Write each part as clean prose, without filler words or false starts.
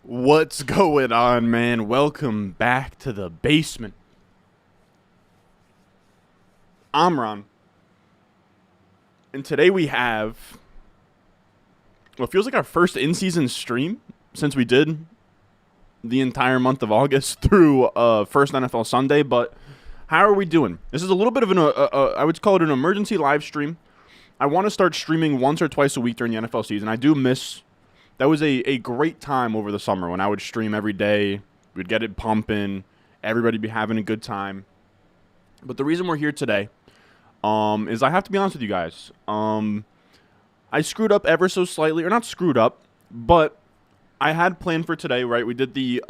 What's going on, man? Welcome back to the basement. I'm Ron. And today we have what feels like our first in-season stream since we did the entire month of August through first NFL Sunday. But how are we doing? This is a little bit of I would call it an emergency live stream. I want to start streaming once or twice a week during the NFL season. I do miss... That was a great time over the summer when I would stream every day. We'd get it pumping. Everybody be having a good time. But the reason we're here today is I have to be honest with you guys. I screwed up ever so slightly. Or not screwed up, but I had planned for today, right? We did the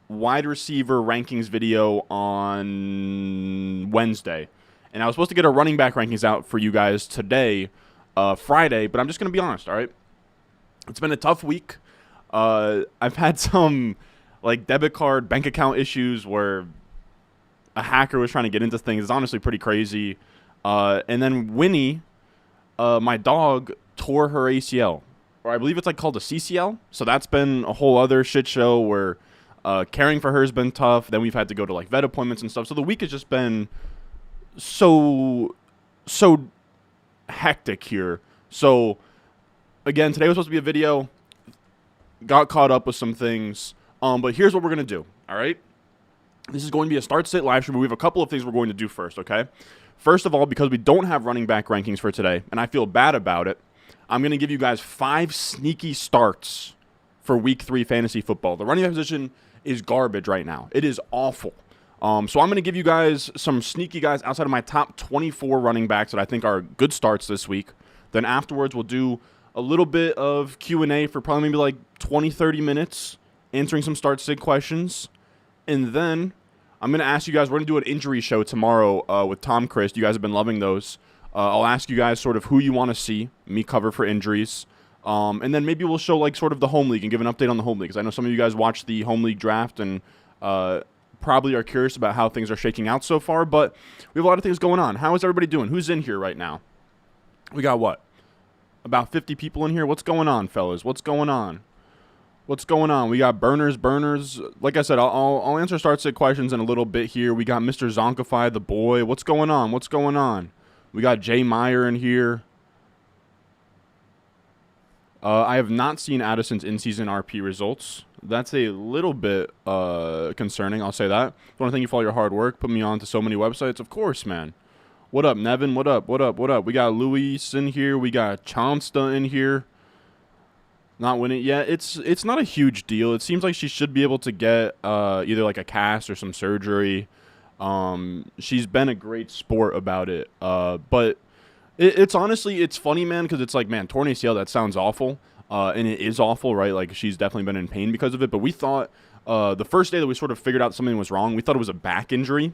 wide receiver rankings video on Wednesday. And I was supposed to get our running back rankings out for you guys today, Friday. But I'm just going to be honest, all right? It's been a tough week. I've had some debit card bank account issues where a hacker was trying to get into things. It's honestly pretty crazy. And then Winnie, my dog, tore her ACL. Or I believe it's called a CCL. So that's been a whole other shit show where caring for her has been tough. Then we've had to go to vet appointments and stuff. So the week has just been so hectic here. So... Again, today was supposed to be a video. Got caught up with some things. But here's what we're going to do, all right? This is going to be a start-sit live stream. We have a couple of things we're going to do first, okay? First of all, because we don't have running back rankings for today, and I feel bad about it, I'm going to give you guys 5 sneaky starts for Week 3 fantasy football. The running back position is garbage right now. It is awful. So I'm going to give you guys some sneaky guys outside of my top 24 running backs that I think are good starts this week. Then afterwards, we'll do a little bit of Q&A for probably maybe 20, 30 minutes, answering some start-sit questions. And then I'm going to ask you guys, we're going to do an injury show tomorrow with Tom Christ. You guys have been loving those. I'll ask you guys sort of who you want to see me cover for injuries. And then maybe we'll show sort of the home league and give an update on the home league. Because I know some of you guys watch the home league draft and probably are curious about how things are shaking out so far. But we have a lot of things going on. How is everybody doing? Who's in here right now? We got what? About 50 people in here. What's going on, fellas? What's going on? What's going on? We got burners. Like I said, I'll answer start-sit questions in a little bit here. We got Mr. Zonkify, the boy. What's going on? What's going on? We got Jay Meyer in here. I have not seen Addison's in-season RP results. That's a little bit concerning. I'll say that. I want to thank you for all your hard work. Put me on to so many websites. Of course, man. What up, Nevin? What up? We got Luis in here. We got Chonsta in here. Not winning yet. It's not a huge deal. It seems like she should be able to get either a cast or some surgery. She's been a great sport about it. But it's honestly, it's funny, man, because it's man, torn ACL, that sounds awful. And it is awful, right? She's definitely been in pain because of it. But we thought the first day that we sort of figured out something was wrong, we thought it was a back injury,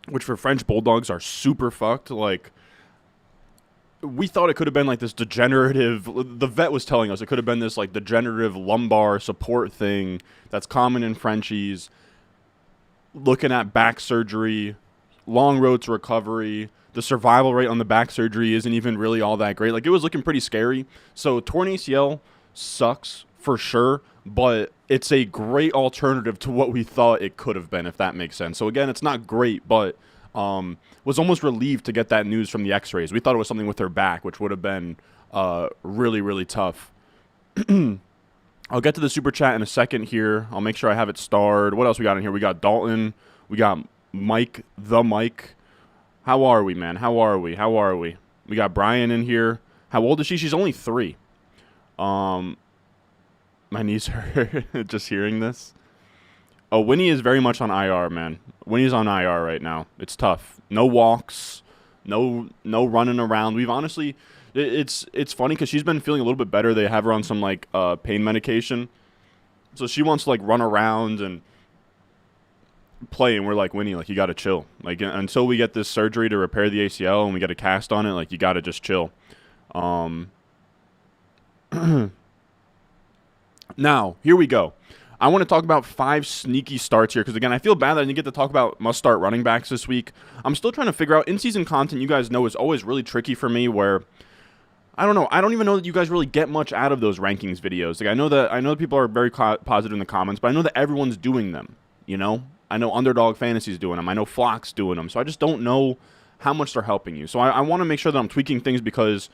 which for French Bulldogs are super fucked. We thought it could have been this degenerative, the vet was telling us it could have been this degenerative lumbar support thing that's common in Frenchies. Looking at back surgery, long road to recovery, the survival rate on the back surgery isn't even really all that great. It was looking pretty scary. So torn ACL sucks for sure, but it's a great alternative to what we thought it could have been, if that makes sense. So again, it's not great, but was almost relieved to get that news from the x-rays. We thought it was something with her back, which would have been really, really tough. I'll get to the super chat in a second here. I'll make sure I have it starred. What else we got in here? We got Dalton. We got Mike, the Mike. How are we, man? How are we? We got Brian in here. How old is she? She's only 3. My knees hurt just hearing this. Oh, Winnie is very much on IR, man. Winnie's on IR right now. It's tough. No walks, no running around. We've honestly, it's funny because she's been feeling a little bit better. They have her on some pain medication, so she wants to run around and play. And we're Winnie, you gotta chill. Until we get this surgery to repair the ACL and we get a cast on it, you gotta just chill. Now here we go. I want to talk about 5 sneaky starts here because, again, I feel bad that I didn't get to talk about must-start running backs this week. I'm still trying to figure out in-season content. You guys know is always really tricky for me where I don't know. I don't even know that you guys really get much out of those rankings videos. Like, I know that people are very positive in the comments, but I know that everyone's doing them. You know, I know Underdog Fantasy's doing them. I know Flock's doing them. So I just don't know how much they're helping you. So I want to make sure that I'm tweaking things, because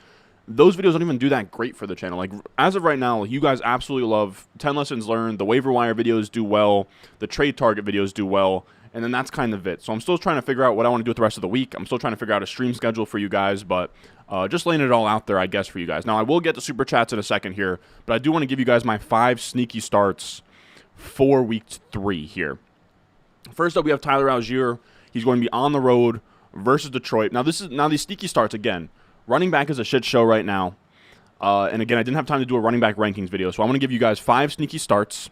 those videos don't even do that great for the channel. Like, as of right now, you guys absolutely love 10 Lessons Learned. The waiver wire videos do well. The trade target videos do well. And then that's kind of it. So I'm still trying to figure out what I want to do with the rest of the week. I'm still trying to figure out a stream schedule for you guys, but just laying it all out there, I guess, for you guys. Now, I will get to Super Chats in a second here, but I do want to give you guys my 5 sneaky starts for Week 3 here. First up, we have Tyler Algier. He's going to be on the road versus Detroit. Now, these sneaky starts, again, running back is a shit show right now. And again, I didn't have time to do a running back rankings video, so I'm going to give you guys 5 sneaky starts.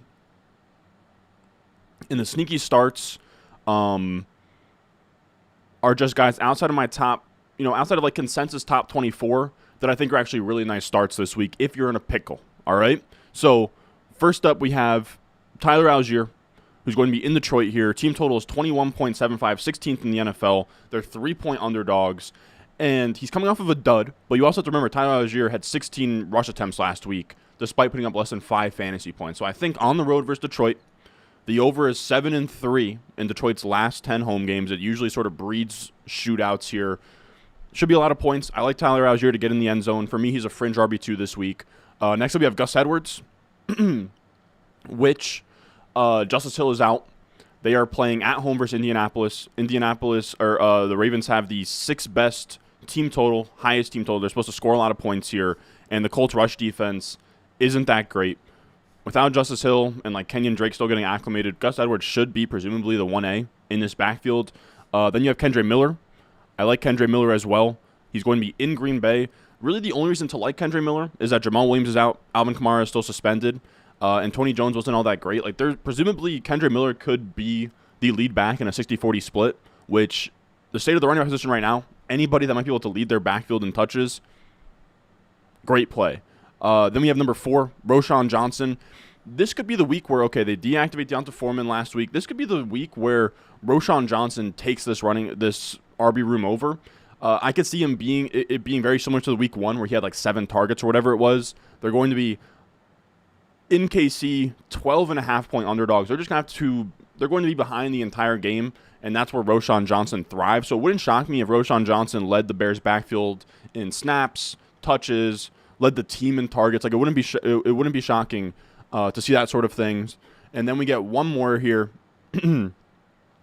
And the sneaky starts are just guys outside of my top, outside of like consensus top 24 that I think are actually really nice starts this week if you're in a pickle, all right? So first up, we have Tyler Algier, who's going to be in Detroit here. Team total is 21.75, 16th in the NFL. They're 3-point underdogs, and he's coming off of a dud, but you also have to remember Tyler Algier had 16 rush attempts last week, despite putting up less than 5 fantasy points. So I think on the road versus Detroit, the over is 7-3 in Detroit's last 10 home games. It usually sort of breeds shootouts here. Should be a lot of points. I like Tyler Algier to get in the end zone. For me, he's a fringe RB2 this week. Next up, we have Gus Edwards, which Justice Hill is out. They are playing at home versus Indianapolis. The Ravens have the 6th best team total, highest team total. They're supposed to score a lot of points here, and the Colts' rush defense isn't that great. Without Justice Hill and like Kenyon Drake still getting acclimated, Gus Edwards should be presumably the 1A in this backfield. Then you have Kendre Miller. I like Kendre Miller as well. He's going to be in Green Bay. Really, the only reason to like Kendre Miller is that Jamal Williams is out, Alvin Kamara is still suspended, and Tony Jones wasn't all that great. Like, presumably Kendre Miller could be the lead back in a 60-40 split, which the state of the running back position right now, anybody that might be able to lead their backfield in touches, great play. Then we have number 4, Roschon Johnson. This could be the week where, okay, they deactivate Deonta Foreman last week. This could be the week where Roschon Johnson takes this RB room over. I could see him being very similar to the week 1 where he had like 7 targets or whatever it was. They're going to be in KC 12.5-point underdogs. They're going to be behind the entire game, and that's where Roschon Johnson thrives. So it wouldn't shock me if Roschon Johnson led the Bears backfield in snaps, touches, led the team in targets. Like, it wouldn't be shocking to see that sort of things. And then we get one more here,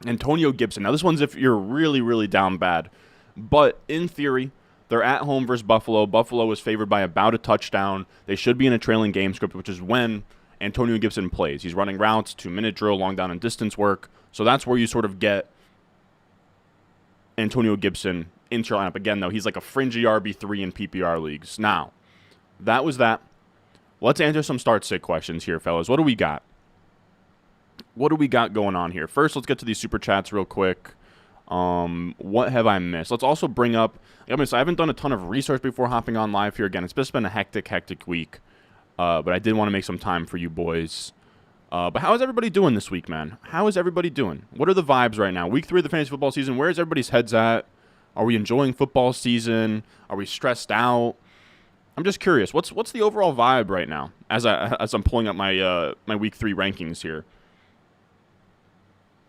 Antonio Gibson. Now, this one's if you're really, really down bad. But in theory, they're at home versus Buffalo. Buffalo is favored by about a touchdown. They should be in a trailing game script, which is when Antonio Gibson plays. He's running routes, 2-minute drill, long down and distance work. So that's where you sort of get Antonio Gibson into your lineup. Again, though, he's like a fringy RB3 in PPR leagues. Now, that was that. Let's answer some start-sit questions here, fellas. What do we got? What do we got going on here? First, let's get to these super chats real quick. What have I missed? Let's also bring up, I haven't done a ton of research before hopping on live here. Again, it's just been a hectic week. But I did want to make some time for you boys. But how is everybody doing this week, man? How is everybody doing? What are the vibes right now? Week 3 of the fantasy football season, where is everybody's heads at? Are we enjoying football season? Are we stressed out? I'm just curious. What's the overall vibe right now as I'm pulling up my my Week 3 rankings here?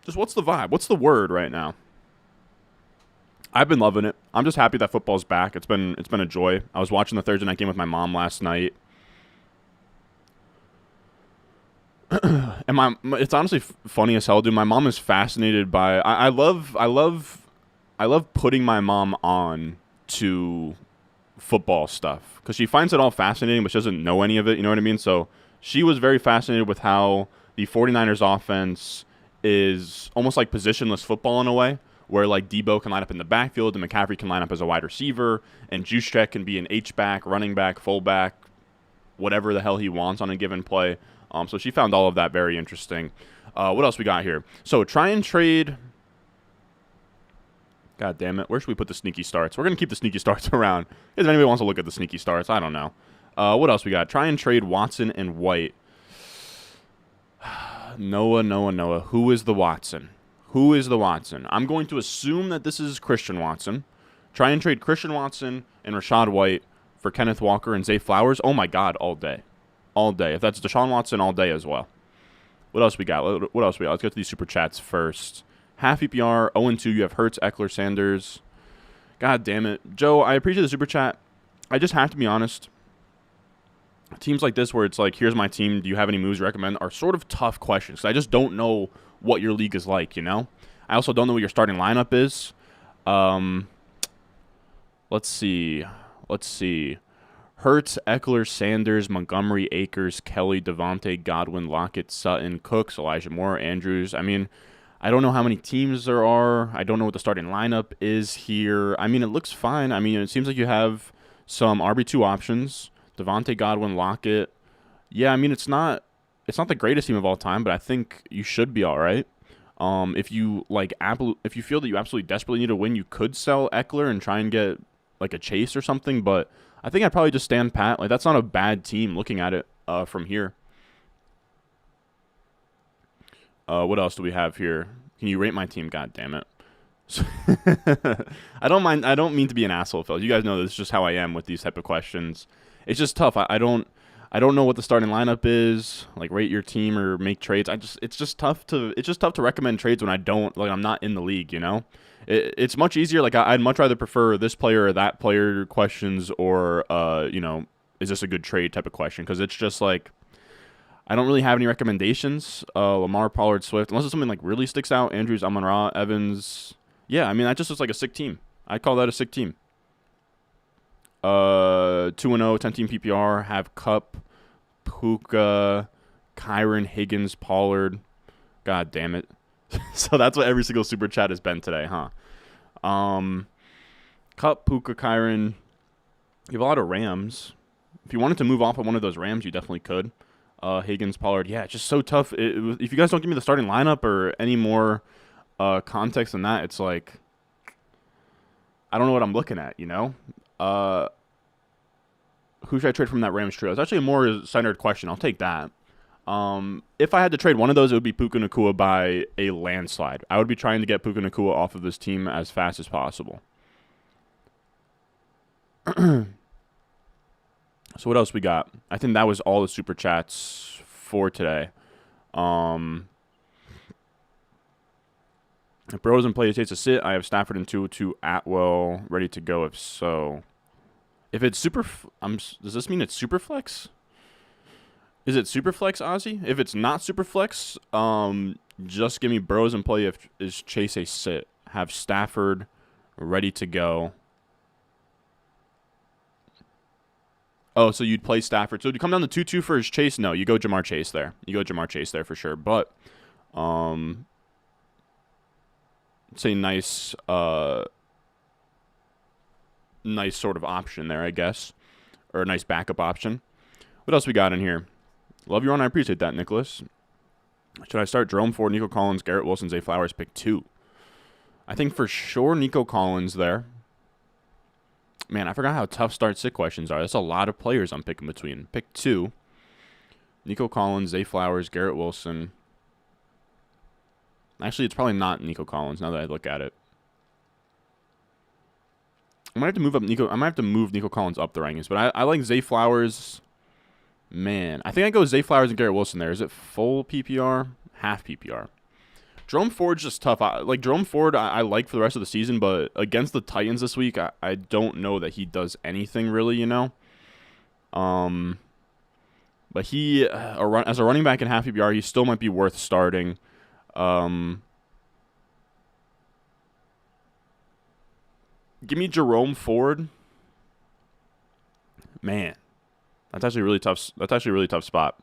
Just what's the vibe? What's the word right now? I've been loving it. I'm just happy that football's back. It's been a joy. I was watching the Thursday night game with my mom last night. And it's honestly funny as hell, dude. My mom is fascinated by I love putting my mom on to football stuff because she finds it all fascinating, but she doesn't know any of it. You know what I mean? So she was very fascinated with how the 49ers offense is almost like positionless football in a way, where like Debo can line up in the backfield and McCaffrey can line up as a wide receiver, and Juszczyk can be an H-back, running back, fullback, whatever the hell he wants on a given play. So she found all of that very interesting. What else we got here? So try and trade. God damn it. Where should we put the sneaky starts? We're going to keep the sneaky starts around. If anybody wants to look at the sneaky starts, I don't know. What else we got? Try and trade Watson and White. Noah. Who is the Watson? Who is the Watson? I'm going to assume that this is Christian Watson. Try and trade Christian Watson and Rashad White for Kenneth Walker and Zay Flowers. Oh, my God, all day. All day. If that's Deshaun Watson, all day as well. What else we got? Let's get to these Super Chats first. Half PPR, 0-2. You have Hurts, Eckler, Sanders. God damn it. Joe, I appreciate the Super Chat. I just have to be honest. Teams like this where it's like, here's my team, do you have any moves to recommend, are sort of tough questions. I just don't know what your league is like, you know? I also don't know what your starting lineup is. Let's see. Hurts, Eckler, Sanders, Montgomery, Akers, Kelly, Devontae, Godwin, Lockett, Sutton, Cooks, Elijah Moore, Andrews. I mean, I don't know how many teams there are. I don't know what the starting lineup is here. I mean, it looks fine. I mean, it seems like you have some RB2 options. Devontae, Godwin, Lockett. Yeah, I mean, it's not the greatest team of all time, but I think you should be all right. If you feel that you absolutely desperately need to win, you could sell Eckler and try and get like a Chase or something, but I think I'd probably just stand pat. Like, that's not a bad team looking at it from here. What else do we have here? Can you rate my team? God damn it. I don't mind. I don't mean to be an asshole, fellas. You guys know this is just how I am with these type of questions. It's just tough. I don't know what the starting lineup is. Like, rate your team or make trades. It's just tough to recommend trades when I'm not in the league, you know? It's much easier. Like, I'd much rather prefer this player or that player questions, or is this a good trade type of question, because it's just like, I don't really have any recommendations. Lamar, Pollard, Swift, unless it's something like really sticks out. Andrews, Amon-Ra, Evans. Yeah, I mean, that just looks like a sick team. I'd call that a sick team. 2-0, 10-team PPR. Have Kupp, Puka, Kyron, Higgins, Pollard. God damn it. So that's what every single Super Chat has been today, huh? Kupp, Puka, Kyron. You have a lot of Rams. If you wanted to move off of one of those Rams, you definitely could. Higgins, Pollard. Yeah, it's just so tough. If you guys don't give me the starting lineup or any more context than that, it's like, I don't know what I'm looking at, you know? Who should I trade from that Rams trio? It's actually a more centered question. I'll take that. If I had to trade one of those, it would be Puka Nacua by a landslide. I would be trying to get Puka Nacua off of this team as fast as possible. So what else we got? I think that was all the Super Chats for today. If Burrow doesn't play, he takes a sit. I have Stafford and 2-2 Atwell ready to go. If so, if it's does this mean it's super flex? Is it super flex, Ozzy? If it's not super flex, just give me Burrows and play. If is Chase a sit, have Stafford ready to go. Oh, so you'd play Stafford. So to come down to 2-2 for his Chase? No, you go Jamar Chase there. For sure. But it's a nice sort of option there, I guess. Or a nice backup option. What else we got in here? Love your one. I appreciate that, Nicholas. Should I start Jerome Ford, Nico Collins, Garrett Wilson, Zay Flowers, pick 2? I think for sure Nico Collins there. Man, I forgot how tough start-sit questions are. That's a lot of players I'm picking between. Pick 2. Nico Collins, Zay Flowers, Garrett Wilson. Actually, it's probably not Nico Collins now that I look at it. I might have to move Nico Collins up the rankings, but I like Zay Flowers. Man, I think I go Zay Flowers and Garrett Wilson there. Is it full PPR? Half PPR. Jerome Ford's just tough. Jerome Ford, I like for the rest of the season, but against the Titans this week, I don't know that he does anything really, you know. But he, as a running back in half PPR, he still might be worth starting. Give me Jerome Ford. Man, that's actually a really tough. That's actually a really tough spot.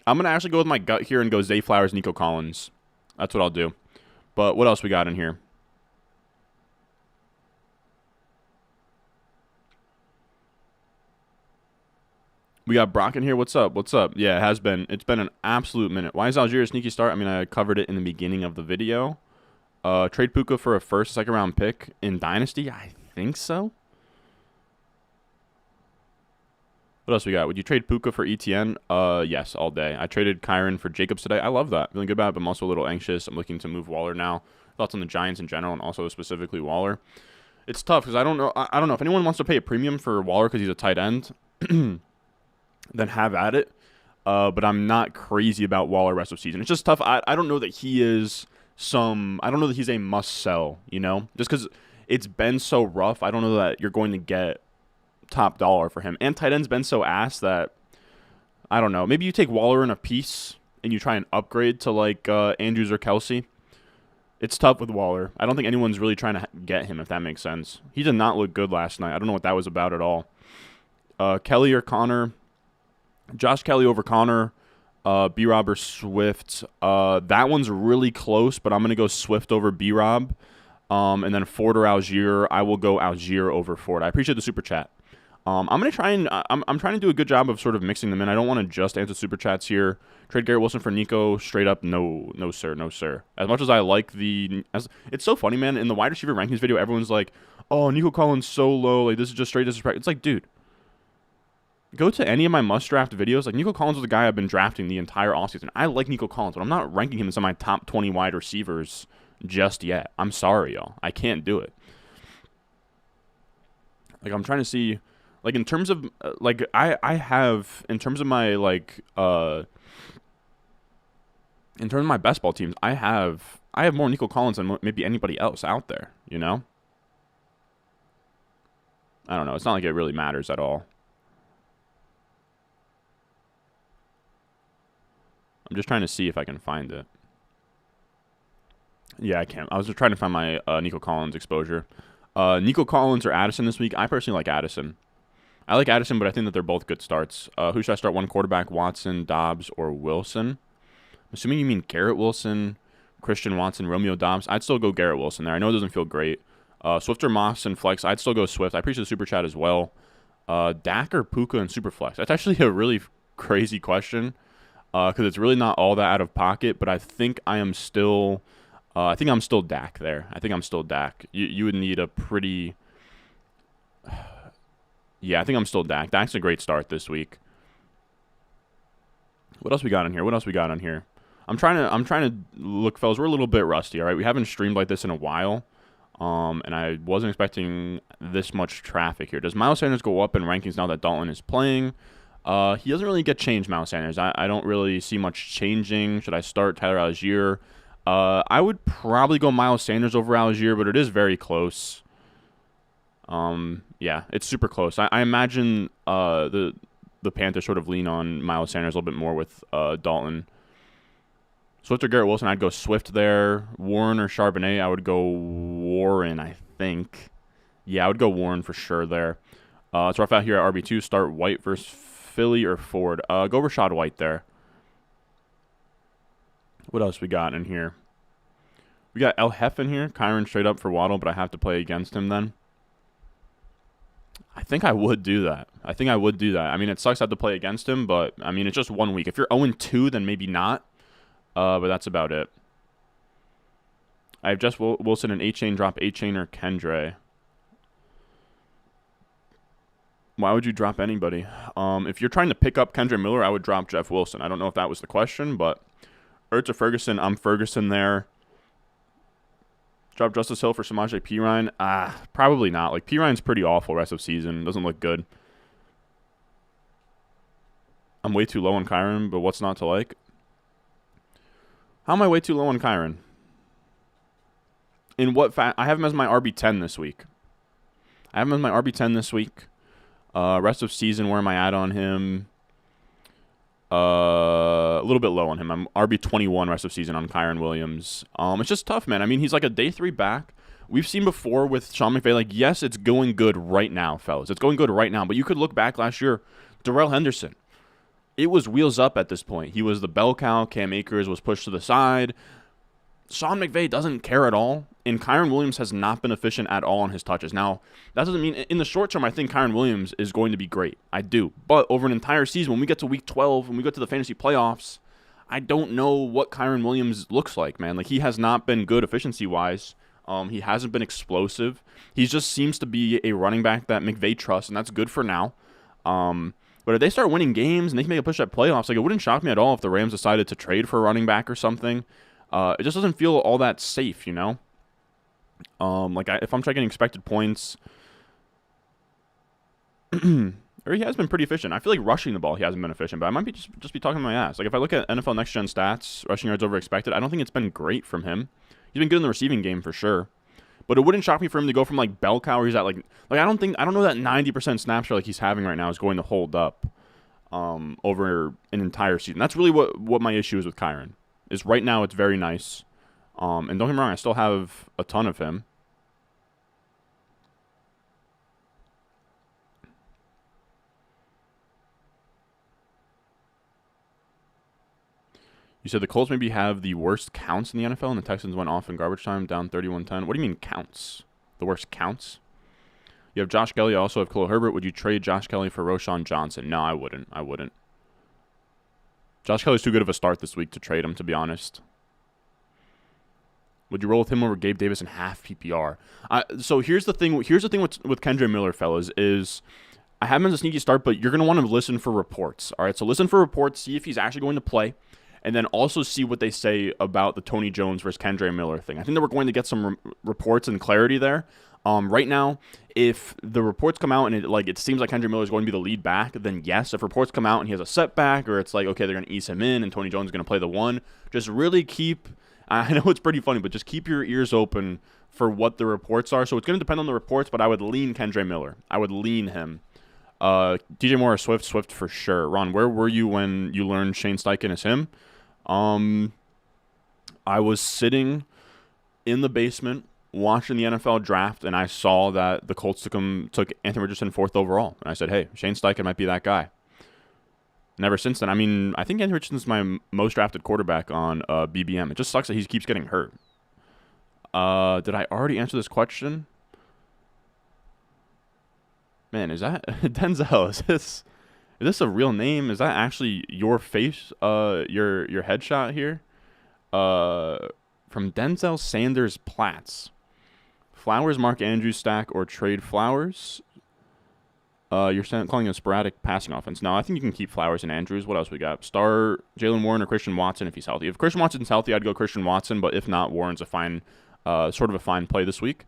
I'm gonna actually go with my gut here and go Zay Flowers, Nico Collins. That's what I'll do. But what else we got in here? We got Brock in here. What's up? Yeah, it has been. It's been an absolute minute. Why is Algier a sneaky start? I mean, I covered it in the beginning of the video. Trade Puka for a first, second round pick in Dynasty? I think so. What else we got? Would you trade Puka for ETN? Yes, all day. I traded Kyron for Jacobs today. I love that. Feeling good about it, but I'm also a little anxious. I'm looking to move Waller now. Thoughts on the Giants in general and also specifically Waller? It's tough because I don't know. I don't know if anyone wants to pay a premium for Waller because he's a tight end. Then have at it. But I'm not crazy about Waller rest of season. It's just tough. I don't know that he is I don't know that he's a must sell. Just because it's been so rough. I don't know that you're going to get top dollar for him. And tight end's been so ass that I don't know. Maybe you take Waller in a piece and you try and upgrade to like Andrews or Kelsey. It's tough with Waller. I don't think anyone's really trying to get him, if that makes sense. He did not look good last night. I don't know what that was about at all. Kelly or Connor. Josh Kelly over Connor. B-Rob or Swift. That one's really close, but I'm going to go Swift over B-Rob. And then Ford or Algier. I will go Algier over Ford. I appreciate the super chat. I'm gonna try and I'm trying to do a good job of sort of mixing them in. I don't want to just answer super chats here. Trade Garrett Wilson for Nico straight up. No sir. As much as I like it's so funny, man. In the wide receiver rankings video, everyone's like, "Oh, Nico Collins so low. Like this is just straight disrespect." It's like, dude, go to any of my must draft videos. Like Nico Collins was the guy I've been drafting the entire offseason. I like Nico Collins, but I'm not ranking him as some of my top 20 wide receivers just yet. I'm sorry, y'all. I can't do it. Like I'm trying to see. Like, in terms of, I have, in terms of my, in terms of my best ball teams, I have more Nico Collins than maybe anybody else out there, I don't know. It's not like it really matters at all. I'm just trying to see if I can find it. Yeah, I can. I was just trying to find my Nico Collins exposure. Nico Collins or Addison this week? I personally like Addison. I like Addison, but I think that they're both good starts. Who should I start? One quarterback, Watson, Dobbs, or Wilson? I'm assuming you mean Garrett Wilson, Christian Watson, Romeo Dobbs. I'd still go Garrett Wilson there. I know it doesn't feel great. Swift or Moss and Flex. I'd still go Swift. I appreciate the super chat as well. Dak or Puka and Superflex. That's actually a really crazy question because it's really not all that out of pocket, but I think I'm still Dak there. I think I'm still Dak. You would need a pretty... Yeah, I think I'm still Dak. Dak's a great start this week. What else we got in here? I'm trying to look, fellas. We're a little bit rusty, all right? We haven't streamed like this in a while, and I wasn't expecting this much traffic here. Does Miles Sanders go up in rankings now that Dalton is playing? He doesn't really get changed, Miles Sanders. I don't really see much changing. Should I start Tyler Algier? I would probably go Miles Sanders over Algier, but it is very close. Yeah, it's super close. I imagine the Panthers sort of lean on Miles Sanders a little bit more with Dalton. Swift or Garrett Wilson, I'd go Swift there. Warren or Charbonnet, I would go Warren, I think. Yeah, I would go Warren for sure there. It's rough out here at RB2. Start White versus Philly or Ford. Go Rashad White there. What else we got in here? We got El Hef in here. Kyron straight up for Waddle, but I have to play against him then. I think I would do that. I mean, it sucks I have to play against him, but, I mean, it's just 1 week. If you're 0-2, then maybe not. But that's about it. I have Jess Wilson and A-Chain. Drop A-Chain or Kendre. Why would you drop anybody? If you're trying to pick up Kendre Miller, I would drop Jeff Wilson. I don't know if that was the question, but Ertz or Ferguson, I'm Ferguson there. Drop Justice Hill for Samaje Perine? Probably not. Like, Perine's pretty awful rest of season. Doesn't look good. I'm way too low on Kyron, but what's not to like? How am I way too low on Kyron? In what fact? I have him as my RB10 this week. Rest of season, where am I at on him? A little bit low on him. I'm RB21 rest of season on Kyron Williams. It's just tough, man. I mean, he's like a day 3 back. We've seen before with Sean McVay, like, yes, it's going good right now, fellas. It's going good right now. But you could look back last year, Darrell Henderson. It was wheels up at this point. He was the bell cow. Cam Akers was pushed to the side. Sean McVay doesn't care at all, and Kyron Williams has not been efficient at all on his touches. Now, that doesn't mean in the short term I think Kyron Williams is going to be great. I do. But over an entire season, when we get to week 12, when we get to the fantasy playoffs, I don't know what Kyron Williams looks like, man. Like, he has not been good efficiency-wise. He hasn't been explosive. He just seems to be a running back that McVay trusts, and that's good for now. But if they start winning games and they can make a push at playoffs, like, it wouldn't shock me at all if the Rams decided to trade for a running back or something. It just doesn't feel all that safe, you know? If I'm checking expected points, or he has been pretty efficient. I feel like rushing the ball, he hasn't been efficient, but I might be just be talking my ass. Like, if I look at NFL Next Gen stats, rushing yards over expected, I don't think it's been great from him. He's been good in the receiving game for sure. But it wouldn't shock me for him to go from like bell cow, where he's at like I don't know that 90% snap share like he's having right now is going to hold up over an entire season. That's really what my issue is with Kyren. Is right now it's very nice. And don't get me wrong, I still have a ton of him. You said the Colts maybe have the worst counts in the NFL, and the Texans went off in garbage time, down 31-10. What do you mean counts? The worst counts? You have Josh Kelly. I also have Khalil Herbert. Would you trade Josh Kelly for Roschon Johnson? No, I wouldn't. Josh Kelly's too good of a start this week to trade him, to be honest. Would you roll with him over Gabe Davis in half PPR? So here's the thing. Here's the thing with Kendre Miller, fellas, is I have him as a sneaky start, but you're going to want to listen for reports. All right, so listen for reports. See if he's actually going to play. And then also see what they say about the Tony Jones versus Kendre Miller thing. I think that we're going to get some reports and clarity there. Right now, if the reports come out and it seems like Kendre Miller is going to be the lead back, then yes. If reports come out and he has a setback, or it's like, okay, they're going to ease him in and Tony Jones is going to play the one, just really keep, I know it's pretty funny, but just keep your ears open for what the reports are. So it's going to depend on the reports, but I would lean Kendre Miller. I would lean him. DJ Moore or Swift for sure. Ron, where were you when you learned Shane Steichen is him? I was sitting in the basement watching the NFL draft, and I saw that the Colts took Anthony Richardson 4th overall. And I said, hey, Shane Steichen might be that guy. And ever since then, I mean, I think Anthony Richardson's my most drafted quarterback on BBM. It just sucks that he keeps getting hurt. Did I already answer this question? Man, is that Denzel? Is this a real name? Is that actually your face? Your headshot here? From Denzel Sanders Platts. Flowers, Mark Andrews stack, or trade Flowers? You're calling it a sporadic passing offense. No, I think you can keep Flowers and Andrews. What else we got? Start Jalen Warren or Christian Watson if he's healthy. If Christian Watson's healthy, I'd go Christian Watson. But if not, Warren's a fine play this week.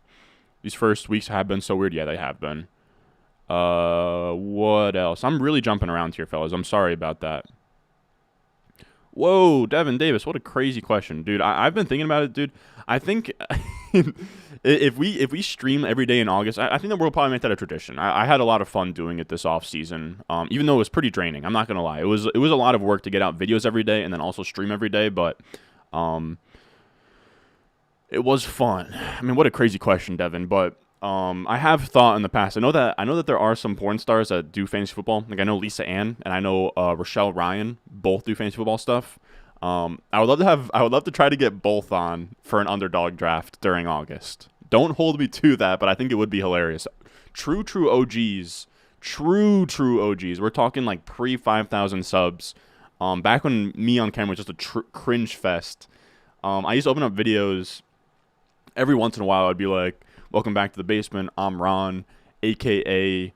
These first weeks have been so weird. Yeah, they have been. What else? I'm really jumping around here, fellas. I'm sorry about that. Whoa, Devin Davis, what a crazy question, dude. I've been thinking about it, dude. I think if we stream every day in August, I think that we'll probably make that a tradition. I had a lot of fun doing it this off season, even though it was pretty draining. I'm not gonna lie, it was a lot of work to get out videos every day and then also stream every day, but it was fun. I mean, what a crazy question, Devin, but. I have thought in the past. I know that there are some porn stars that do fantasy football. Like I know Lisa Ann and I know Rochelle Ryan both do fantasy football stuff. I would love to try to get both on for an underdog draft during August. Don't hold me to that, but I think it would be hilarious. True OGs. True OGs. We're talking like pre 5,000 subs. Back when me on camera was just a cringe fest. I used to open up videos every once in a while. I'd be like, welcome back to the basement. I'm Ron, a.k.a.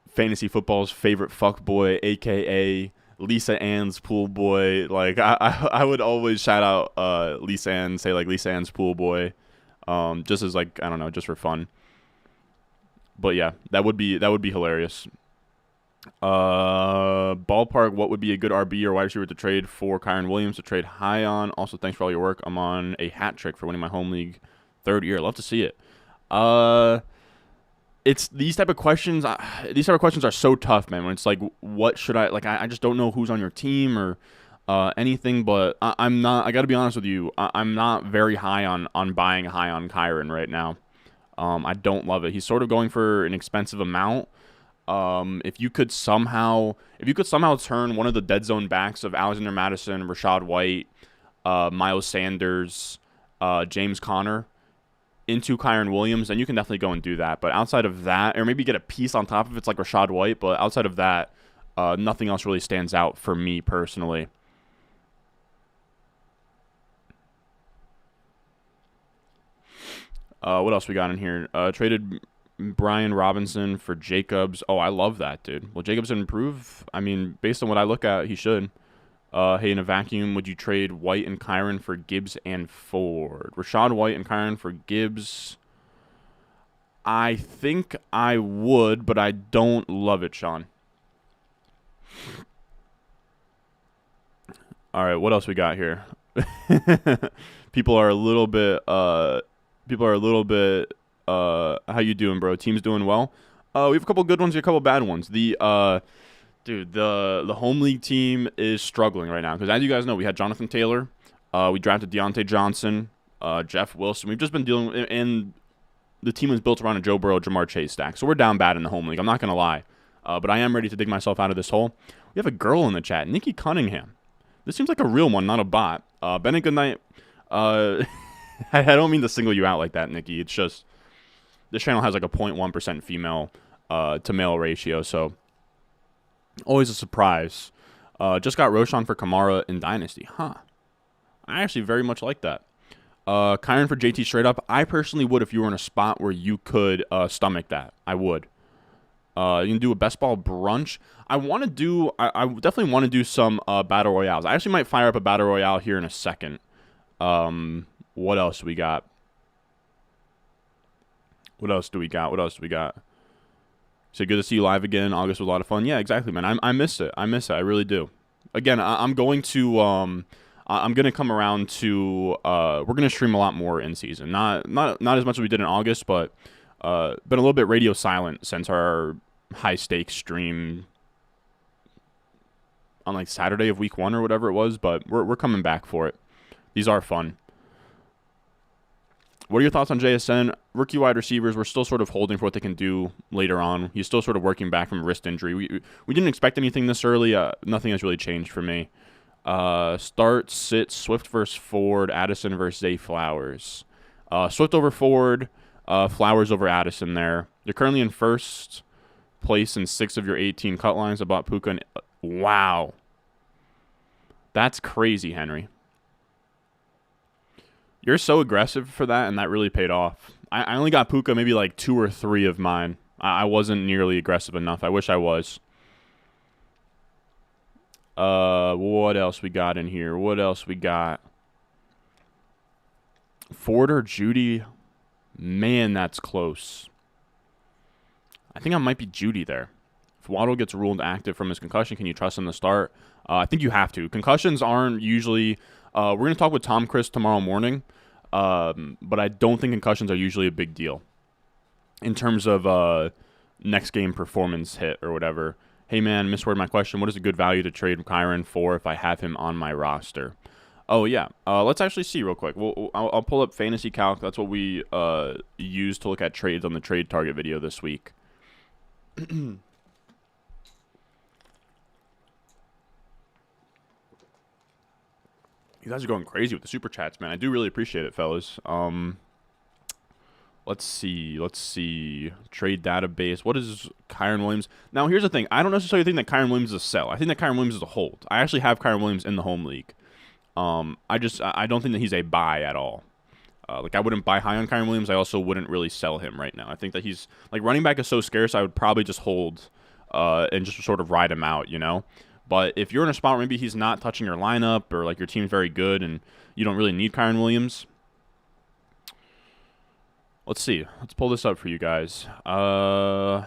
fantasy football's favorite fuckboy, a.k.a. Lisa Ann's pool boy. Like, I would always shout out Lisa Ann, say, like, Lisa Ann's pool boy, just as, like, I don't know, just for fun. But, yeah, that would be hilarious. Ballpark, what would be a good RB or wide receiver to trade for Kyren Williams to trade high on? Also, thanks for all your work. I'm on a hat trick for winning my home league 3rd year. Love to see it. It's these type of questions. These type of questions are so tough, man. When it's like, what should I like? I just don't know who's on your team or anything. But I'm not. I got to be honest with you. I'm not very high on buying high on Kyren right now. I don't love it. He's sort of going for an expensive amount. If you could somehow turn one of the dead zone backs of Alexander Mattison, Rashad White, Miles Sanders, James Conner into Kyren Williams, then you can definitely go and do that. But outside of that, or maybe get a piece on top of it's like Rashad White, but outside of that, nothing else really stands out for me personally. What else we got in here? Traded Brian Robinson for Jacobs. Oh, I love that, dude. Will Jacobs improve? I mean, based on what I look at, he should. Hey, in a vacuum, would you trade White and Kyron for Gibbs and Ford? Rashad White and Kyron for Gibbs. I think I would, but I don't love it, Sean. All right, what else we got here? People are a little bit. How you doing, bro? Team's doing well. We have a couple good ones, a couple bad ones. The home league team is struggling right now because, as you guys know, we had Jonathan Taylor, we drafted Deontay Johnson, Jeff Wilson. We've just been dealing, and the team is built around a Joe Burrow, Jamar Chase stack. So we're down bad in the home league. I'm not gonna lie, but I am ready to dig myself out of this hole. We have a girl in the chat, Nikki Cunningham. This seems like a real one, not a bot. Bennett, good night. I don't mean to single you out like that, Nikki. It's just this channel has like a 0.1% female to male ratio, so always a surprise. Just got Roshan for Kamara in Dynasty. Huh. I actually very much like that. Kyron for JT straight up. I personally would if you were in a spot where you could stomach that. I would. You can do a best ball brunch. I definitely want to do some battle royales. I actually might fire up a battle royale here in a second. What else do we got? What else do we got? So good to see you live again. August was a lot of fun. Yeah, exactly, man. I miss it. I miss it. I really do. Again, I'm going to come around to we're gonna stream a lot more in season. Not as much as we did in August, but been a little bit radio silent since our high stakes stream on like Saturday of week 1 or whatever it was, but we're coming back for it. These are fun. What are your thoughts on JSN? Rookie wide receivers, we're still sort of holding for what they can do later on. He's still sort of working back from wrist injury. We didn't expect anything this early. Nothing has really changed for me. Start, sit, Swift versus Ford, Addison versus Zay Flowers. Swift over Ford, Flowers over Addison there. You're currently in first place in 6 of your 18 cut lines. I bought Puka. Wow. That's crazy, Henry. You're so aggressive for that, and that really paid off. I only got Puka maybe like 2 or 3 of mine. I wasn't nearly aggressive enough. I wish I was. What else we got in here? What else we got? Ford or Judy? Man, that's close. I think I might be Judy there. If Waddle gets ruled active from his concussion, can you trust him to start? I think you have to. Concussions aren't usually... we're going to talk with Tom Chris tomorrow morning, but I don't think concussions are usually a big deal in terms of next game performance hit or whatever. Hey, man, misworded my question. What is a good value to trade Kyron for if I have him on my roster? Oh, yeah. Let's actually see real quick. I'll pull up Fantasy Calc. That's what we use to look at trades on the Trade Target video this week. You guys are going crazy with the super chats, man. I do really appreciate it, fellas. Let's see. Trade database. What is Kyron Williams? Now, here's the thing. I don't necessarily think that Kyron Williams is a sell. I think that Kyron Williams is a hold. I actually have Kyron Williams in the home league. I don't think that he's a buy at all. Like, I wouldn't buy high on Kyron Williams. I also wouldn't really sell him right now. I think that he's, like, running back is so scarce, I would probably just hold and just sort of ride him out, you know? But if you're in a spot where maybe he's not touching your lineup or, like, your team's very good and you don't really need Kyron Williams, let's see. Let's pull this up for you guys. Boom.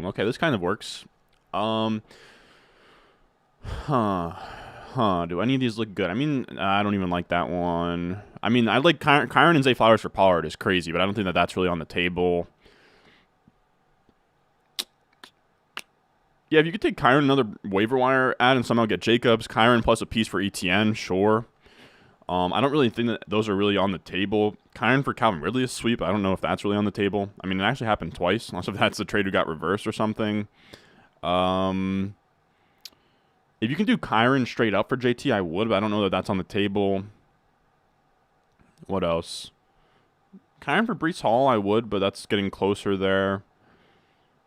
Okay, this kind of works. Do any of these look good? I mean, I don't even like that one. I mean, I like Kyron and Zay Flowers for Pollard is crazy, but I don't think that that's really on the table. Yeah, if you could take Kyron another waiver wire ad and somehow get Jacobs, Kyron plus a piece for ETN, sure. I don't really think that those are really on the table. Kyron for Calvin Ridley is sweep. I don't know if that's really on the table. I mean, it actually happened twice, unless if that's the trade who got reversed or something. If you can do Kyron straight up for JT, I would, but I don't know that that's on the table. What else? Kyron for Breece Hall, I would, but that's getting closer there.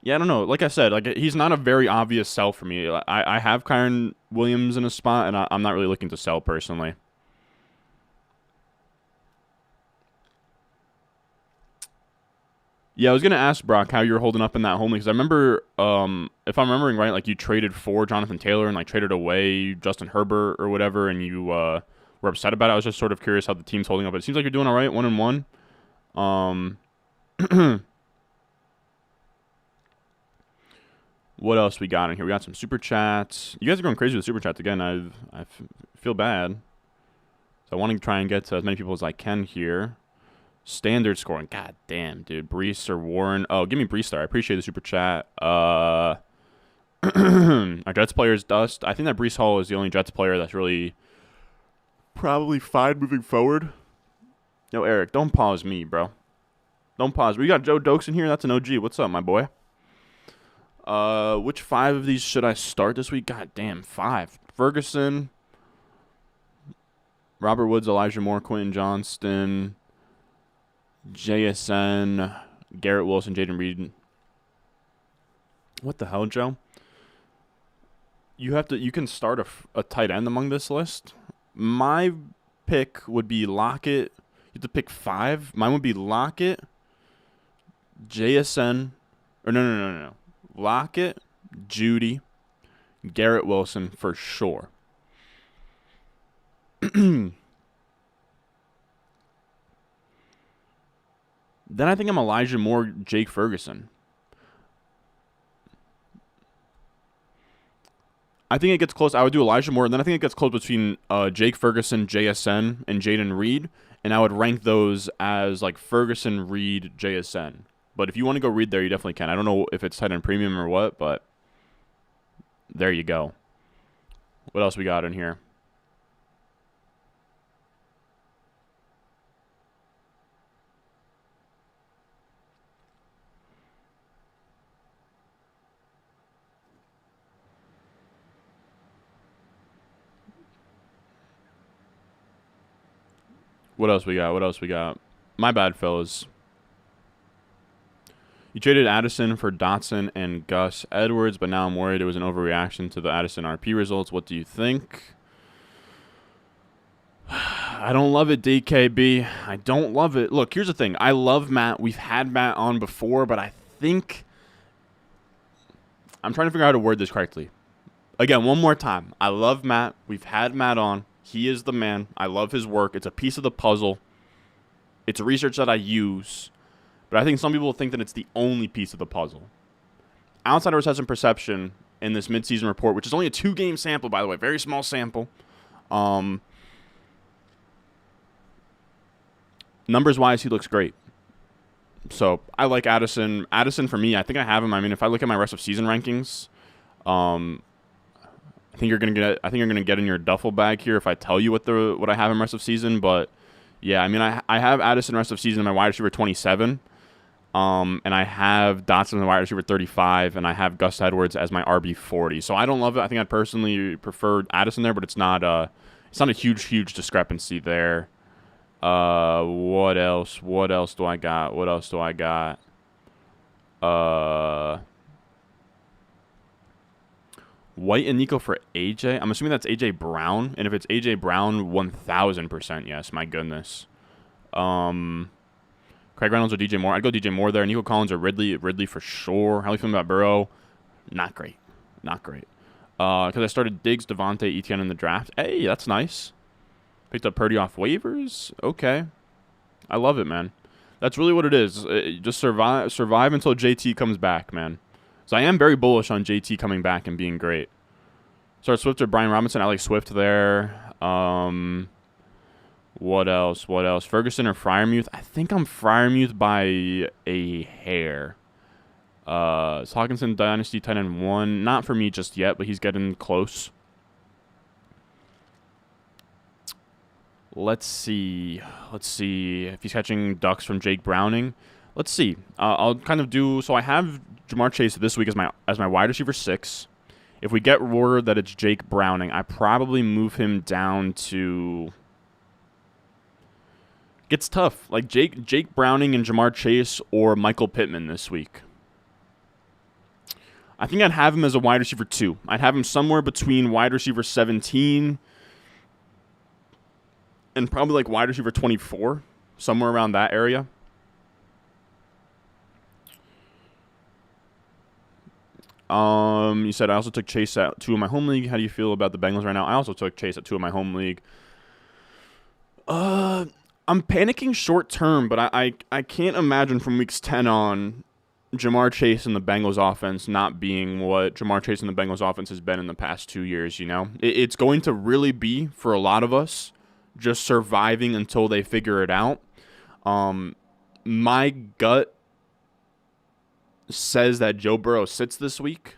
Yeah, I don't know. Like I said, like he's not a very obvious sell for me. I have Kyron Williams in a spot, and I'm not really looking to sell personally. Yeah, I was gonna ask Brock how you're holding up in that home league because I remember, if I'm remembering right, like you traded for Jonathan Taylor and like traded away Justin Herbert or whatever, and you were upset about it. I was just sort of curious how the team's holding up. It seems like you're doing all right, 1-1. Um, what else we got in here? We got some super chats. You guys are going crazy with super chats again. I feel bad. So I want to try and get to as many people as I can here. Standard scoring. God damn, dude. Brees or Warren. Oh, give me Brees there. I appreciate the super chat. Our Jets player is Dust. I think that Brees Hall is the only Jets player that's really probably fine moving forward. Yo, Eric, don't pause me, bro. Don't pause. We got Joe Dokes in here. That's an OG. What's up, my boy? Which 5 of these should I start this week? God damn, 5. Ferguson, Robert Woods, Elijah Moore, Quentin Johnston, JSN, Garrett Wilson, Jaden Reed. What the hell, Joe? You can start a tight end among this list. My pick would be Lockett. You have to pick 5. Mine would be Lockett, JSN, or no. Lockett, Judy, Garrett Wilson for sure. Then I think I'm Elijah Moore, Jake Ferguson. I think it gets close. I would do Elijah Moore, and then I think it gets close between Jake Ferguson, JSN, and Jaden Reed, and I would rank those as like Ferguson, Reed, JSN. But if you want to go Reed there, you definitely can. I don't know if it's tight end premium or what, but there you go. What else we got in here? What else we got? My bad, fellas. You traded Addison for Dotson and Gus Edwards, but now I'm worried it was an overreaction to the Addison RP results. What do you think? I don't love it, DKB. I don't love it. Look, here's the thing. I love Matt. We've had Matt on before, but I think I'm trying to figure out how to word this correctly. Again, one more time. I love Matt. We've had Matt on. He is the man. I love his work. It's a piece of the puzzle. It's research that I use. But I think some people think that it's the only piece of the puzzle. Outsiders has some perception in this midseason report, which is only a 2-game sample, by the way. Very small sample. Numbers-wise, he looks great. So I like Addison. Addison, for me, I think I have him. I mean, if I look at my rest of season rankings, I think you're gonna get in your duffel bag here if I tell you what I have in rest of season. But yeah, I mean, I have Addison rest of season in my wide receiver 27, and I have Dotson in the wide receiver 35, and I have Gus Edwards as my RB 40. So I don't love it. I think I'd personally prefer Addison there, but it's not a huge discrepancy there. What else do I got? White and Nico for AJ. I'm assuming that's AJ Brown, and if it's AJ Brown, 1,000% yes. My goodness. Craig Reynolds or DJ Moore. I'd go DJ Moore there. Nico Collins or Ridley. Ridley for sure. How are you feeling about Burrow? Not great. Because I started Diggs, Devontae, Etienne in the draft. Hey, that's nice. Picked up Purdy off waivers. Okay. I love it, man. That's really what it is. Just survive until JT comes back, man. So I am very bullish on JT coming back and being great. Start Swift or Brian Robinson. I like Swift there. What else? Ferguson or Freiermuth? I think I'm Freiermuth by a hair. Hawkinson Dynasty 10-1. Not for me just yet, but he's getting close. Let's see if he's catching ducks from Jake Browning. Let's see. I'll kind of do. So I have Jamar Chase this week as my wide receiver 6. If we get word that it's Jake Browning, I probably move him down to. Gets tough. Like Jake Browning and Jamar Chase or Michael Pittman this week. I think I'd have him as a wide receiver 2. I'd have him somewhere between wide receiver 17 and probably like wide receiver 24, somewhere around that area. You said I also took Chase at 2 of my home league. How do you feel about the Bengals right now? I also took Chase at 2 of my home league. I'm panicking short term, but I can't imagine from weeks 10 on Jamar Chase and the Bengals offense not being what Jamar Chase and the Bengals offense has been in the past 2 years, It's going to really be, for a lot of us, just surviving until they figure it out. My gut says that Joe Burrow sits this week.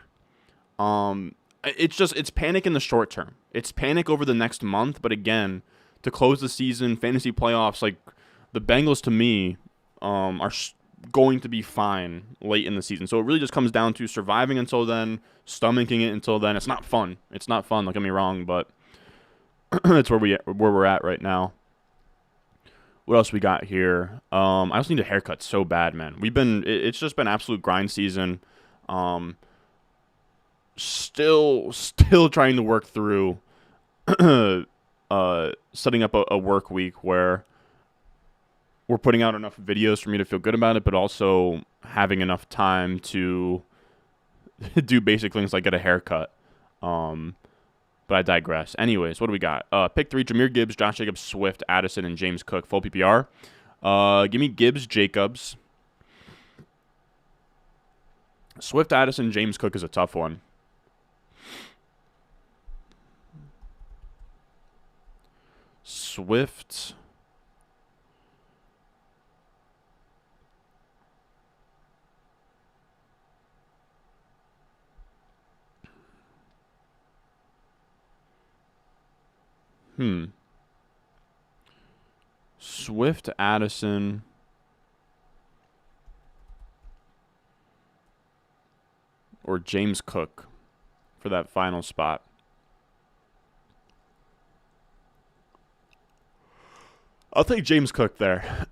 It's panic in the short term. It's panic over the next month, but again, to close the season, fantasy playoffs, like the Bengals to me are going to be fine late in the season. So it really just comes down to surviving until then, stomaching it until then. It's not fun. Don't get me wrong, but that's where we're at right now. What else we got here? I also need a haircut so bad, man. It's just been absolute grind season. Still trying to work through setting up a work week where we're putting out enough videos for me to feel good about it, but also having enough time to do basic things like get a haircut. But I digress. Anyways, what do we got? Pick 3, Jahmyr Gibbs, Josh Jacobs, Swift, Addison, and James Cook. Full PPR. Give me Gibbs, Jacobs. Swift, Addison, James Cook is a tough one. Swift. Swift, Addison. Or James Cook for that final spot. I'll take James Cook there.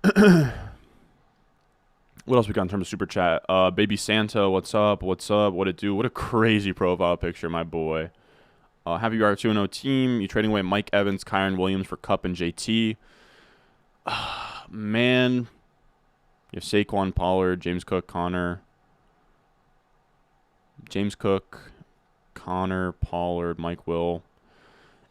What else we got in terms of super chat? Baby Santa, what's up? What it do? What a crazy profile picture, my boy. Have you R 2-0 team? You trading away Mike Evans, Kyron Williams for Kupp and JT. Man. You have Saquon, Pollard, James Cook, Connor. James Cook, Connor, Pollard, Mike Will.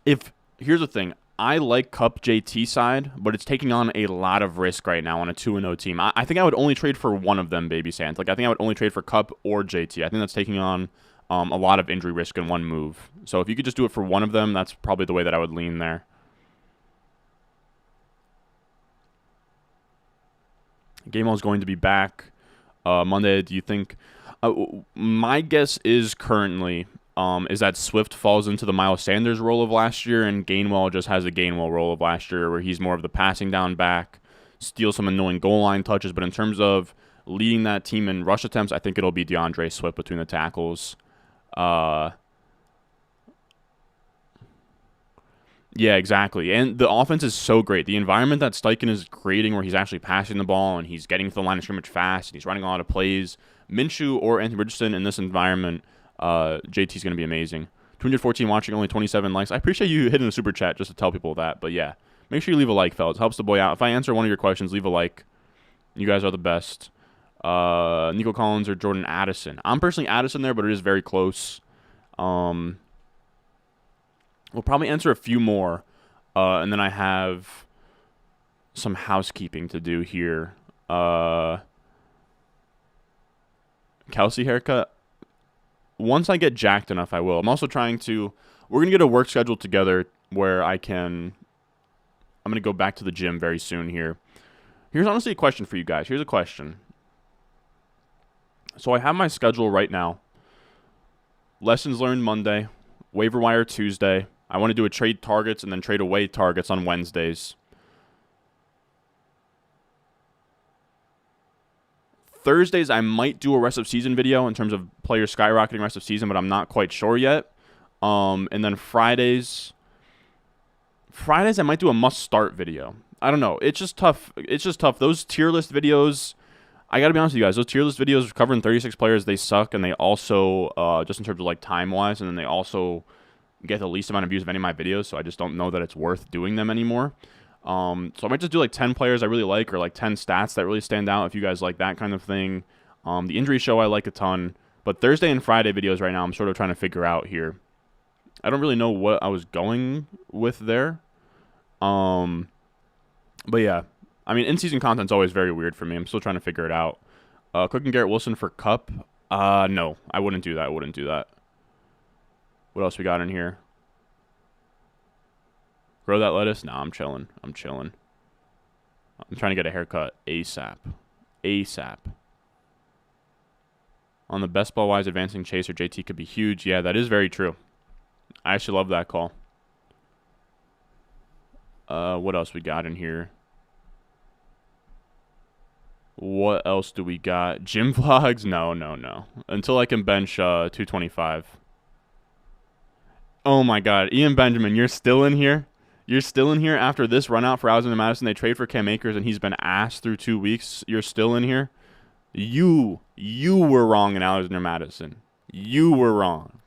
Here's the thing. I like Kupp JT side, but it's taking on a lot of risk right now on a 2-0 team. I think I would only trade for one of them, Baby Santa. I think I would only trade for Kupp or JT. I think that's taking on a lot of injury risk in one move. So if you could just do it for one of them, that's probably the way that I would lean there. Gamewell is going to be back Monday. Do you think? My guess is currently is that Swift falls into the Miles Sanders role of last year, and Gainwell just has a Gainwell role of last year where he's more of the passing down back, steals some annoying goal line touches. But in terms of leading that team in rush attempts, I think it'll be DeAndre Swift between the tackles. Yeah, exactly. And the offense is so great. The environment that Steichen is creating where he's actually passing the ball and he's getting to the line of scrimmage fast and he's running a lot of plays. Minshew or Anthony Richardson in this environment, JT's going to be amazing. 214 watching, only 27 likes. I appreciate you hitting the super chat just to tell people that. But yeah, make sure you leave a like, fellas. It helps the boy out. If I answer one of your questions, leave a like. You guys are the best. Nico Collins or Jordan Addison. I'm personally Addison there, but it is very close. We'll probably answer a few more, and then I have some housekeeping to do here. Kelsey haircut. Once I get jacked enough, I will. I'm also trying to. We're gonna get a work schedule together where I'm gonna go back to the gym very soon here. Here's honestly a question for you guys. Here's a question. So I have my schedule right now. Lessons learned Monday, waiver wire Tuesday. I want to do a trade targets and then trade away targets on Wednesdays. Thursdays, I might do a rest of season video in terms of players skyrocketing rest of season, but I'm not quite sure yet. And then Fridays, I might do a must start video. I don't know. It's just tough. Those tier list videos, I got to be honest with you guys. Those tier list videos covering 36 players, they suck. And they also, just in terms of like time wise, and then they also get the least amount of views of any of my videos. So I just don't know that it's worth doing them anymore. So I might just do like 10 players I really like or like 10 stats that really stand out if you guys like that kind of thing. The injury show I like a ton. But Thursday and Friday videos right now, I'm sort of trying to figure out here. I don't really know what I was going with there. But yeah, I mean, in-season content's always very weird for me. I'm still trying to figure it out. Cooking Garrett Wilson for Cup. No, I wouldn't do that. I wouldn't do that. What else we got in here? Grow that lettuce? Nah, I'm chilling. I'm chilling. I'm trying to get a haircut ASAP. ASAP. On the best ball-wise, advancing Chase or JT could be huge. Yeah, that is very true. I actually love that call. What else we got in here? What else do we got? Gym vlogs? No, no, no. Until I can bench 225. Oh my God, Ian Benjamin, you're still in here? You're still in here after this run out for Alexander Madison? They trade for Cam Akers and he's been ass through 2 weeks. You're still in here? You were wrong in Alexander Madison. You were wrong.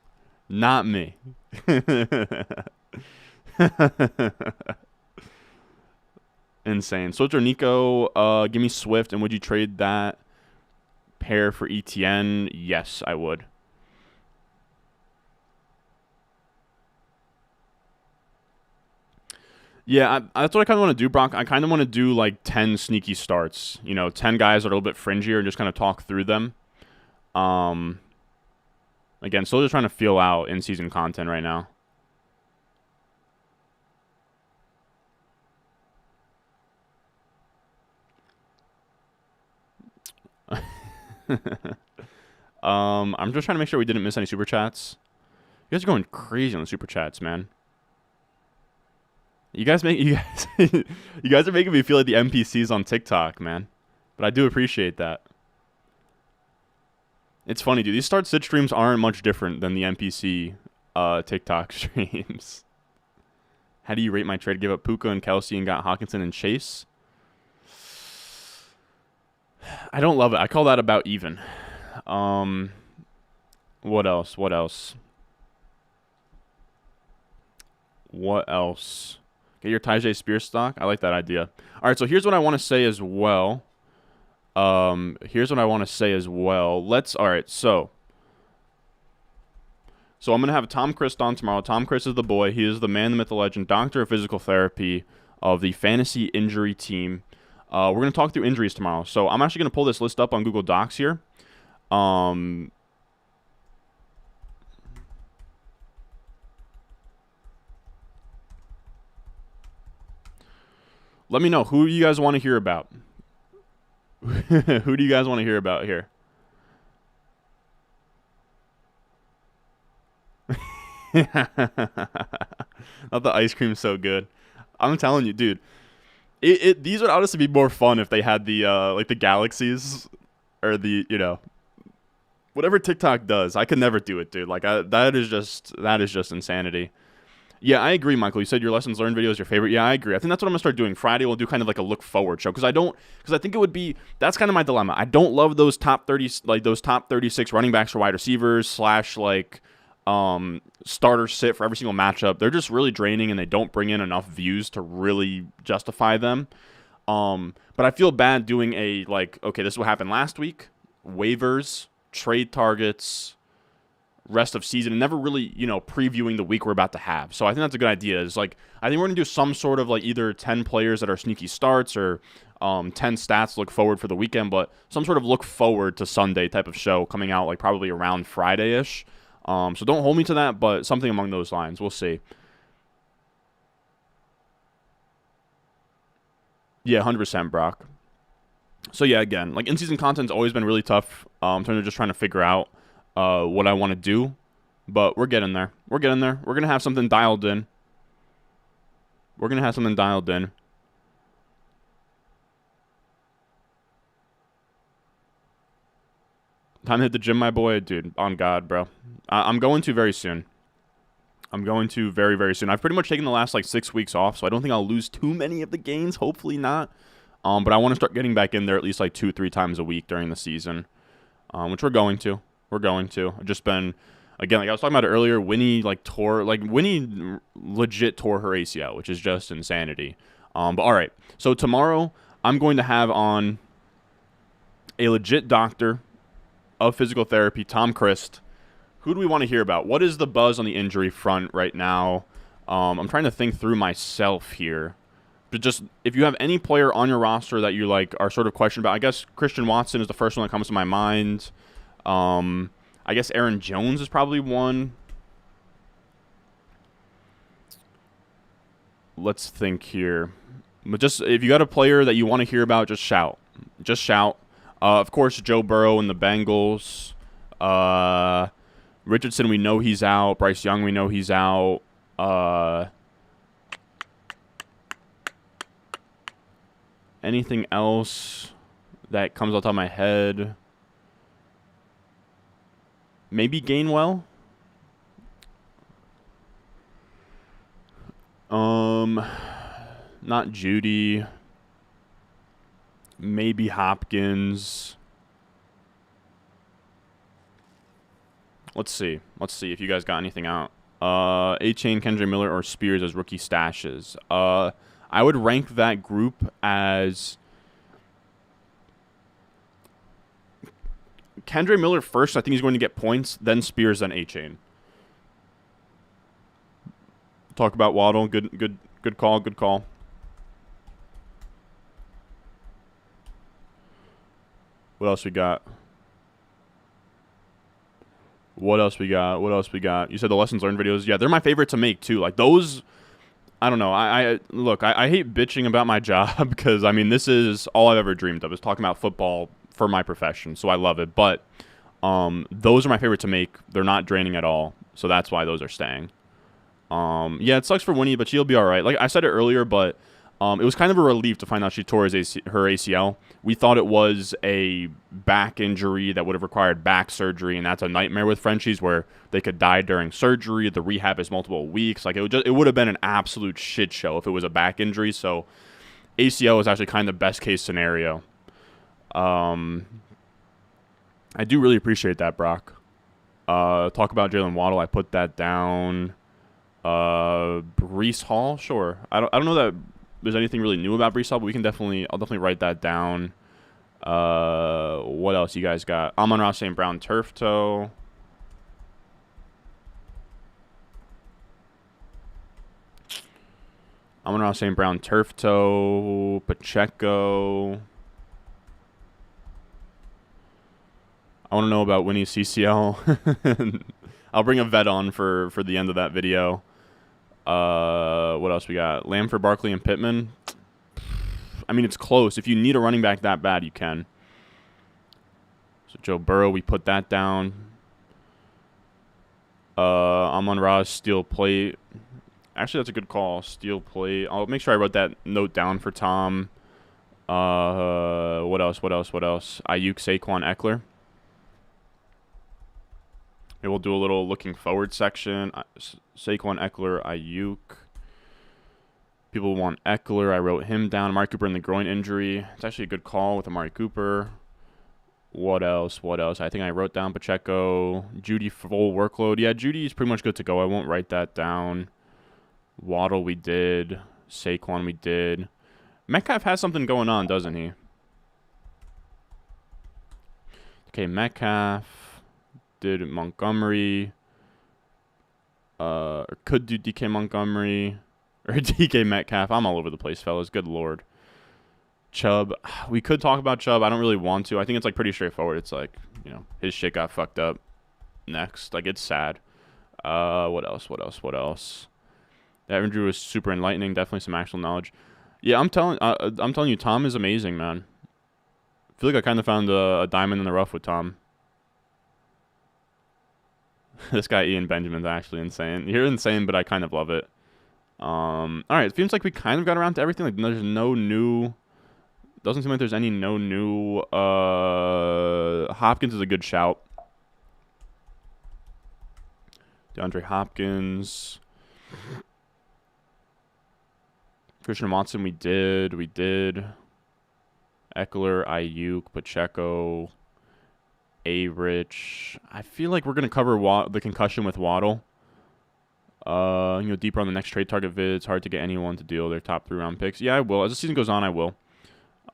Not me. Insane. Switch or Nico, give me Swift, and would you trade that pair for ETN? Yes, I would. Yeah, that's what I kind of want to do, Brock. I kind of want to do like 10 sneaky starts. 10 guys that are a little bit fringier and just kind of talk through them. Again, still just trying to feel out in-season content right now. I'm just trying to make sure we didn't miss any super chats. You guys are going crazy on the super chats, man. You guys you guys are making me feel like the NPCs on TikTok, man. But I do appreciate that. It's funny, dude. These start-sit streams aren't much different than the NPC TikTok streams. How do you rate my trade? Give up Puka and Kelsey and got Hawkinson and Chase? I don't love it. I call that about even. What else? What else? What else? Get your Tyjae Spears stock. I like that idea. All right, so here's what I want to say as well. All right, so I'm going to have Tom Christ on tomorrow. Tom Christ is the boy. He is the man, the myth, the legend, doctor of physical therapy of the fantasy injury team. We're going to talk through injuries tomorrow. So I'm actually going to pull this list up on Google Docs here. Let me know who you guys want to hear about. Who do you guys want to hear about here? Not the ice cream so good. I'm telling you, dude. These would honestly be more fun if they had the like the galaxies or the whatever TikTok does. I could never do it, dude. Like that is just insanity. Yeah, I agree, Michael. You said your lessons learned video is your favorite. Yeah, I agree. I think that's what I'm gonna start doing. Friday we'll do kind of like a look forward show because I think it would be that's kind of my dilemma. I don't love those top 30 like those top 36 running backs for wide receivers / like starter sit for every single matchup. They're just really draining and they don't bring in enough views to really justify them. But I feel bad doing a like okay, this is what happened last week. Waivers, trade targets, rest of season, and never really, previewing the week we're about to have. So I think that's a good idea. Is like I think we're gonna do some sort of like either 10 players that are sneaky starts or 10 stats to look forward for the weekend, but some sort of look forward to Sunday type of show coming out like probably around Friday-ish. So don't hold me to that, but something along those lines. We'll see. Yeah, 100%, Brock. So yeah, again, like in-season content's always been really tough. In terms of just trying to figure out what I want to do, but we're getting there. We're gonna have something dialed in. Time to hit the gym, my boy. Dude, on God, bro. I'm going to very soon. Very, very soon. I've pretty much taken the last, 6 weeks off, so I don't think I'll lose too many of the gains. Hopefully not. But I want to start getting back in there at least, 2-3 times a week during the season, which we're going to. I've just been, again, like I was talking about it earlier, Winnie, Winnie legit tore her ACL, which is just insanity. But all right. So tomorrow, I'm going to have on a legit doctor of physical therapy, Tom Christ. Who do we want to hear about? What is the buzz on the injury front right now? I'm trying to think through myself here. But just if you have any player on your roster that you like are sort of questioned about, I guess Christian Watson is the first one that comes to my mind. I guess Aaron Jones is probably one. Let's think here. But just if you got a player that you want to hear about, just shout. Just shout. Of course, Joe Burrow and the Bengals. Richardson, we know he's out. Bryce Young, we know he's out. Anything else that comes off the top of my head? Maybe Gainwell? Not Judy. Maybe Hopkins. Let's see if you guys got anything out. A-Chain, Kendra Miller, or Spears as rookie stashes. I would rank that group as Kendra Miller first. I think he's going to get points. Then Spears, then A-Chain. Talk about Waddle. Good call. What else we got? You said the lessons learned videos. Yeah, they're my favorite to make too. Like those, I don't know. I hate bitching about my job because I mean this is all I've ever dreamed of is talking about football for my profession. So I love it. But those are my favorite to make. They're not draining at all. So that's why those are staying. Yeah, it sucks for Winnie, but she'll be all right. Like I said it earlier, but it was kind of a relief to find out she tore her ACL. We thought it was a back injury that would have required back surgery, and that's a nightmare with Frenchies where they could die during surgery. The rehab is multiple weeks. Like it would have been an absolute shit show if it was a back injury. So ACL is actually kind of best case scenario. I do really appreciate that, Brock. Talk about Jalen Waddle. I put that down. Breece Hall, sure. I don't know that there's anything really new about Breece Hall, but I'll definitely write that down. What else you guys got? Amon-Ra St. Brown turf toe. Amon-Ra St. Brown turf toe. Pacheco. I want to know about Winnie's CCL. I'll bring a vet on for the end of that video. What else we got? Lamford, Barkley, and Pittman. I mean, it's close. If you need a running back that bad, you can. So Joe Burrow, we put that down. Amon-Ra, steel plate. Actually, that's a good call. Steel plate. I'll make sure I wrote that note down for Tom. What else? Ayuk, Saquon, Eckler. Maybe we'll do a little looking forward section. Saquon, Eckler, Ayuk. People want Eckler. I wrote him down. Amari Cooper and the groin injury. It's actually a good call with Amari Cooper. What else? I think I wrote down Pacheco. Judy, full workload. Yeah, Judy's pretty much good to go. I won't write that down. Waddle, we did. Saquon, we did. Metcalf has something going on, doesn't he? Okay, Metcalf. Did Montgomery. Or could do DK Montgomery. Or DK Metcalf. I'm all over the place, fellas. Good lord. Chubb. We could talk about Chubb. I don't really want to. I think it's like pretty straightforward. It's like, you know, his shit got fucked up next. Like, it's sad. What else? That injury was super enlightening. Definitely some actual knowledge. Yeah, I'm telling you, Tom is amazing, man. I feel like I kind of found a diamond in the rough with Tom. This guy Ian Benjamin's actually insane. You're insane, but I kind of love it. All right, it seems like we kind of got around to everything. Like there's no new. Doesn't seem like there's any new. Hopkins is a good shout. DeAndre Hopkins. Christian Watson, we did. Eckler, Ayuk, Pacheco. A-Rich. I feel like we're going to cover the concussion with Waddle. Deeper on the next trade target vid. It's hard to get anyone to deal their top 3 round picks. Yeah, I will. As the season goes on, I will.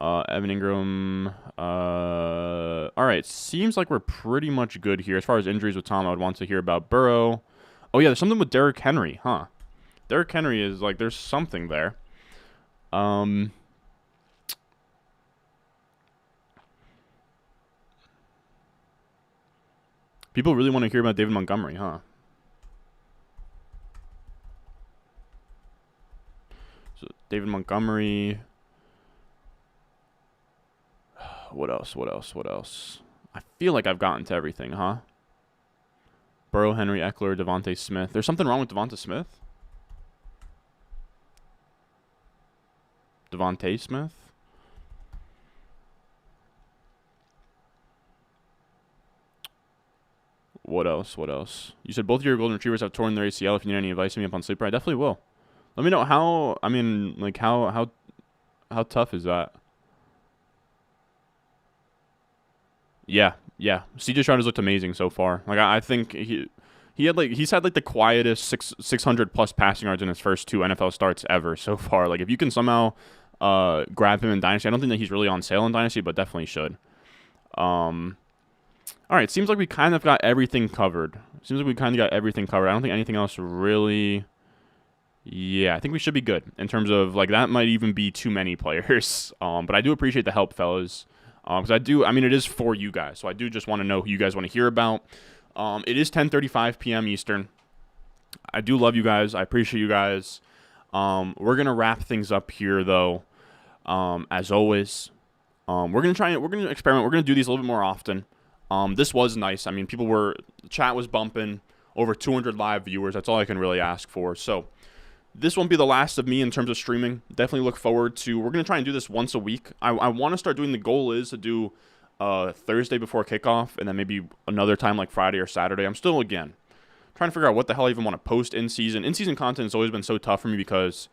Evan Ingram. All right. Seems like we're pretty much good here. As far as injuries with Tom, I would want to hear about Burrow. Oh, yeah, there's something with Derrick Henry, huh? Derrick Henry is like, there's something there. People really want to hear about David Montgomery, huh? So David Montgomery. What else? I feel like I've gotten to everything, huh? Burrow, Henry, Eckler, Devontae Smith. There's something wrong with Devontae Smith? Devontae Smith? What else? You said both of your golden retrievers have torn their ACL. If you need any advice, hit me up on Sleeper. I definitely will. Let me know how. I mean, like how tough is that? Yeah. CJ Stroud has looked amazing so far. Like I think he's had like the quietest 600 plus passing yards in his first 2 NFL starts ever so far. Like if you can somehow grab him in Dynasty, I don't think that he's really on sale in Dynasty, but definitely should. All right, seems like we kind of got everything covered. I don't think anything else really. Yeah, I think we should be good in terms of like that might even be too many players. But I do appreciate the help, fellas. Because I mean, it is for you guys, so I do just want to know who you guys want to hear about. It is 10:35 p.m. Eastern. I do love you guys. I appreciate you guys. We're gonna wrap things up here, though. As always, we're gonna experiment. We're gonna do these a little bit more often. This was nice. I mean, the chat was bumping, over 200 live viewers. That's all I can really ask for. So this won't be the last of me in terms of streaming. Definitely look forward to, we're going to try and do this once a week. I want to start doing, the goal is to do Thursday before kickoff, and then maybe another time like Friday or Saturday. I'm still, again, trying to figure out what the hell I even want to post in season. In season content has always been so tough for me because,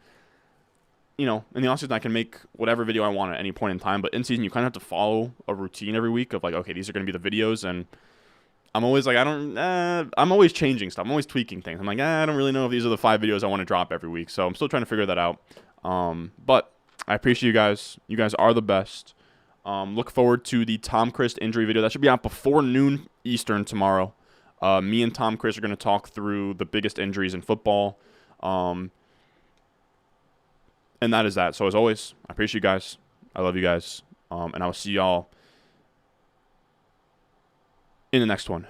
you know, in the offseason I can make whatever video I want at any point in time, but in season you kind of have to follow a routine every week of like, okay, these are going to be the videos, and I'm always like, I'm always changing stuff. I'm always tweaking things. I'm like, I don't really know if these are the 5 videos I want to drop every week, so I'm still trying to figure that out. But I appreciate you guys. You guys are the best. Look forward to the Tom Christ injury video. That should be out before noon Eastern tomorrow. Me and Tom Christ are going to talk through the biggest injuries in football. And that is that. So as always, I appreciate you guys. I love you guys. And I will see y'all in the next one.